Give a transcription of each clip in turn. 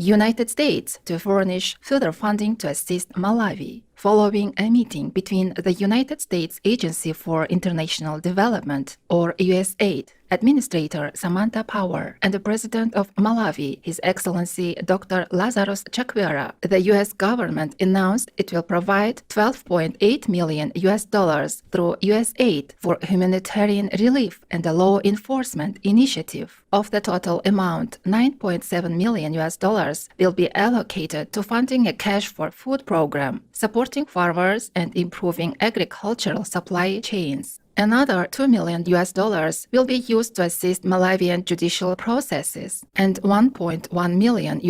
United States to furnish further funding to assist Malawi. Following a meeting between the United States Agency for International Development, or USAID, Administrator Samantha Power, and the President of Malawi, His Excellency Dr. Lazarus Chakwera, the U.S. government announced it will provide $12.8 million through USAID for humanitarian relief and a law enforcement initiative. Of the total amount, $9.7 million will be allocated to funding a cash for food program, supporting farmers and improving agricultural supply chains. Another $2 million will be used to assist Malawian judicial processes, and $1.1 million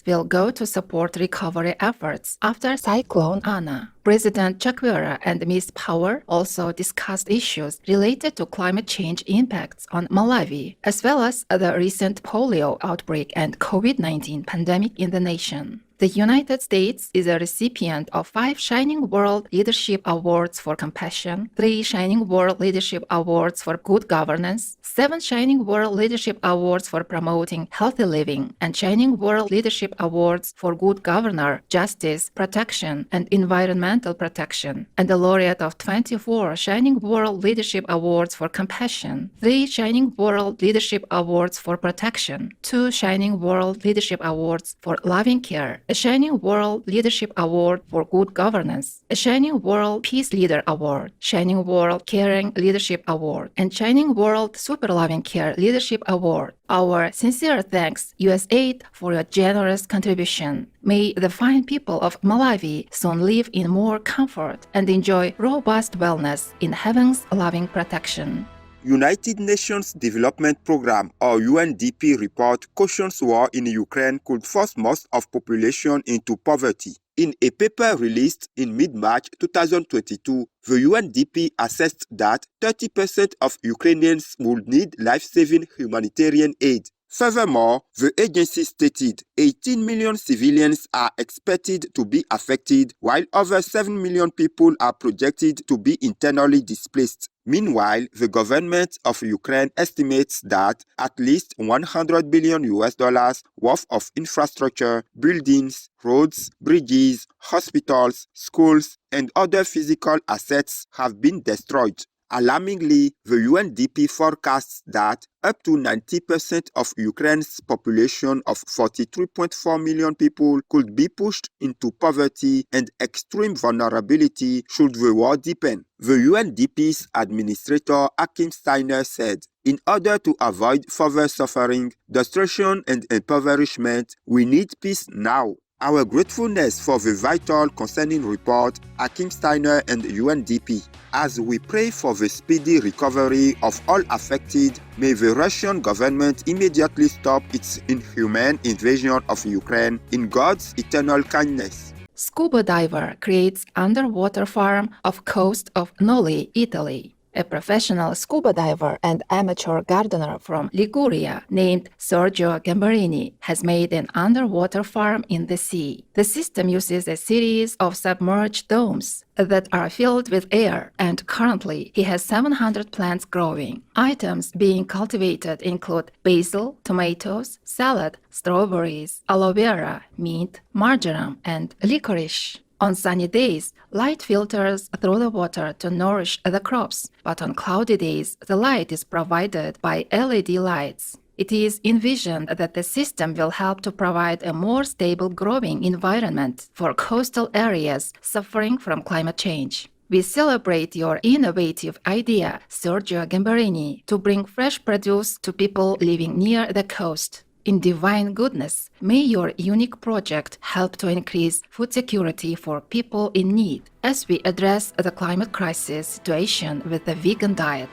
will go to support recovery efforts after Cyclone Ana. President Chakwera and Ms. Power also discussed issues related to climate change impacts on Malawi, as well as the recent polio outbreak and COVID-19 pandemic in the nation. The United States is a recipient of 5 Shining World Leadership Awards for Compassion, 3 Shining World Leadership Awards for Good Governance, 7 Shining World Leadership Awards for Promoting Healthy Living, and Shining World Leadership Awards for Good Governor, Justice, Protection, and Environmental Protection, and the laureate of 24 Shining World Leadership Awards for Compassion, 3 Shining World Leadership Awards for Protection, 2 Shining World Leadership Awards for Loving Care, a Shining World Leadership Award for Good Governance, a Shining World Peace Leader Award, Shining World Caring Leadership Award, and Shining World Super Loving Care Leadership Award. Our sincere thanks, USAID, for your generous contribution. May the fine people of Malawi soon live in more comfort and enjoy robust wellness in heaven's loving protection. United Nations Development Programme or UNDP report cautions war in Ukraine could force most of population into poverty. In a paper released in mid-March 2022, the UNDP assessed that 30% of Ukrainians would need life-saving humanitarian aid. Furthermore, the agency stated 18 million civilians are expected to be affected, while over 7 million people are projected to be internally displaced. Meanwhile, the government of Ukraine estimates that at least $100 billion worth of infrastructure, buildings, roads, bridges, hospitals, schools, and other physical assets have been destroyed. Alarmingly, the UNDP forecasts that up to 90% of Ukraine's population of 43.4 million people could be pushed into poverty and extreme vulnerability should the war deepen. The UNDP's administrator Achim Steiner said, "In order to avoid further suffering, destruction, and impoverishment, we need peace now." Our gratefulness for the vital concerning report, Achim Steiner and UNDP. As we pray for the speedy recovery of all affected, may the Russian government immediately stop its inhuman invasion of Ukraine in God's eternal kindness. Scuba diver creates underwater farm off coast of Noli, Italy. A professional scuba diver and amateur gardener from Liguria named Sergio Gambarini has made an underwater farm in the sea. The system uses a series of submerged domes that are filled with air, and currently he has 700 plants growing. Items being cultivated include basil, tomatoes, salad, strawberries, aloe vera, mint, marjoram, and licorice. On sunny days, light filters through the water to nourish the crops, but on cloudy days, the light is provided by LED lights. It is envisioned that the system will help to provide a more stable growing environment for coastal areas suffering from climate change. We celebrate your innovative idea, Sergio Gambarini, to bring fresh produce to people living near the coast. In divine goodness, may your unique project help to increase food security for people in need as we address the climate crisis situation with the vegan diet.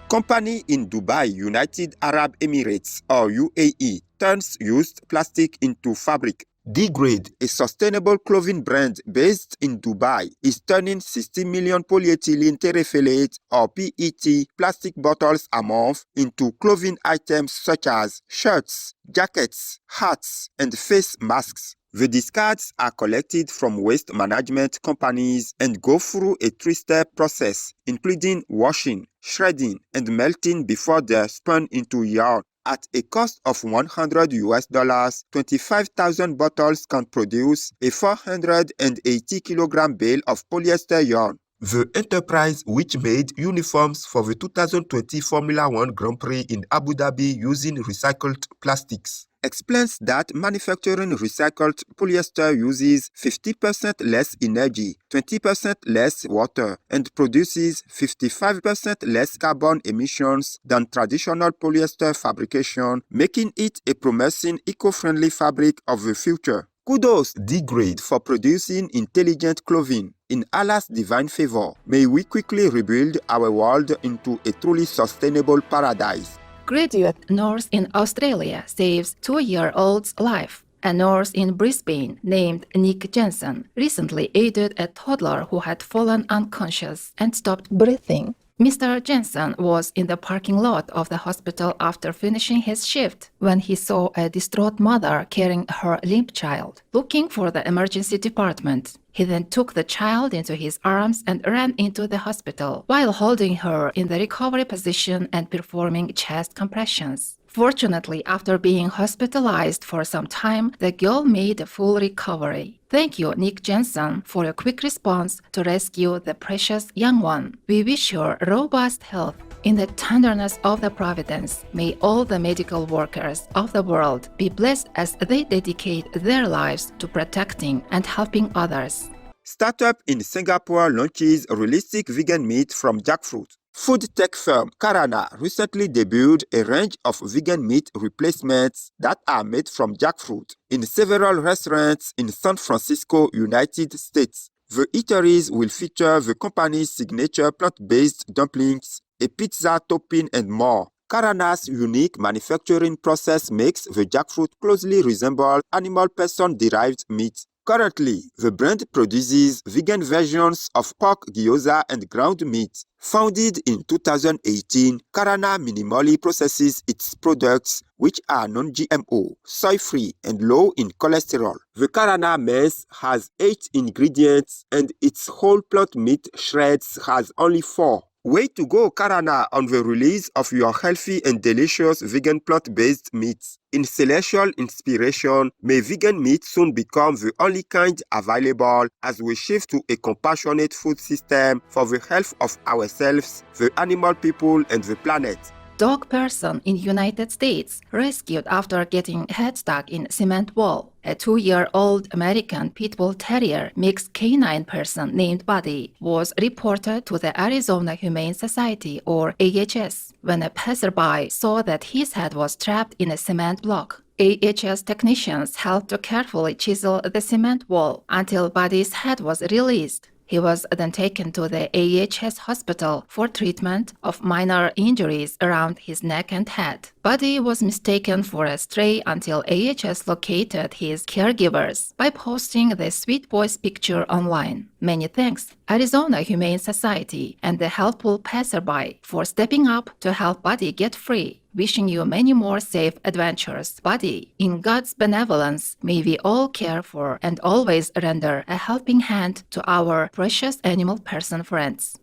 Company in Dubai, United Arab Emirates or UAE, turns used plastic into fabric. Degrade, a sustainable clothing brand based in Dubai, is turning 60 million polyethylene terephthalate or PET plastic bottles a month into clothing items such as shirts, jackets, hats, and face masks. The discards are collected from waste management companies and go through a 3-step process, including washing, shredding, and melting before they are spun into yarn. At a cost of $100, 25,000 bottles can produce a 480 kilogram bale of polyester yarn. The enterprise, which made uniforms for the 2020 Formula One Grand Prix in Abu Dhabi using recycled plastics, explains that manufacturing recycled polyester uses 50% less energy, 20% less water, and produces 55% less carbon emissions than traditional polyester fabrication, making it a promising eco-friendly fabric of the future. Kudos, D-grade, for producing intelligent clothing. In Allah's divine favor, may we quickly rebuild our world into a truly sustainable paradise. Graduate nurse in Australia saves 2-year-old's life. A nurse in Brisbane named Nick Jensen recently aided a toddler who had fallen unconscious and stopped breathing. Mr. Jensen was in the parking lot of the hospital after finishing his shift when he saw a distraught mother carrying her limp child, looking for the emergency department. He then took the child into his arms and ran into the hospital while holding her in the recovery position and performing chest compressions. Fortunately, after being hospitalized for some time, the girl made a full recovery. Thank you, Nick Jensen, for your quick response to rescue the precious young one. We wish her robust health. In the tenderness of the providence, may all the medical workers of the world be blessed as they dedicate their lives to protecting and helping others. Startup in Singapore launches realistic vegan meat from jackfruit. Food tech firm Karana recently debuted a range of vegan meat replacements that are made from jackfruit in several restaurants in San Francisco, United States. The eateries will feature the company's signature plant-based dumplings, a pizza topping, and more. Karana's unique manufacturing process makes the jackfruit closely resemble animal person-derived meat. Currently, the brand produces vegan versions of pork gyoza and ground meat. Founded in 2018, Karana minimally processes its products, which are non-GMO, soy-free, and low in cholesterol. The Karana maize has 8 ingredients, and its whole plant meat shreds has only 4. Way to go, Karana, on the release of your healthy and delicious vegan plant-based meats. In celestial inspiration, may vegan meat soon become the only kind available as we shift to a compassionate food system for the health of ourselves, the animal people, and the planet. Dog person in United States rescued after getting head stuck in cement wall. A 2-year-old American Pit Bull Terrier mixed canine person named Buddy was reported to the Arizona Humane Society, or AHS, when a passerby saw that his head was trapped in a cement block. AHS technicians helped to carefully chisel the cement wall until Buddy's head was released. He was then taken to the AHS hospital for treatment of minor injuries around his neck and head. Buddy was mistaken for a stray until AHS located his caregivers by posting the sweet boy's picture online. Many thanks, Arizona Humane Society and the helpful passerby, for stepping up to help Buddy get free. Wishing you many more safe adventures, Buddy. In God's benevolence, may we all care for and always render a helping hand to our precious animal person friends.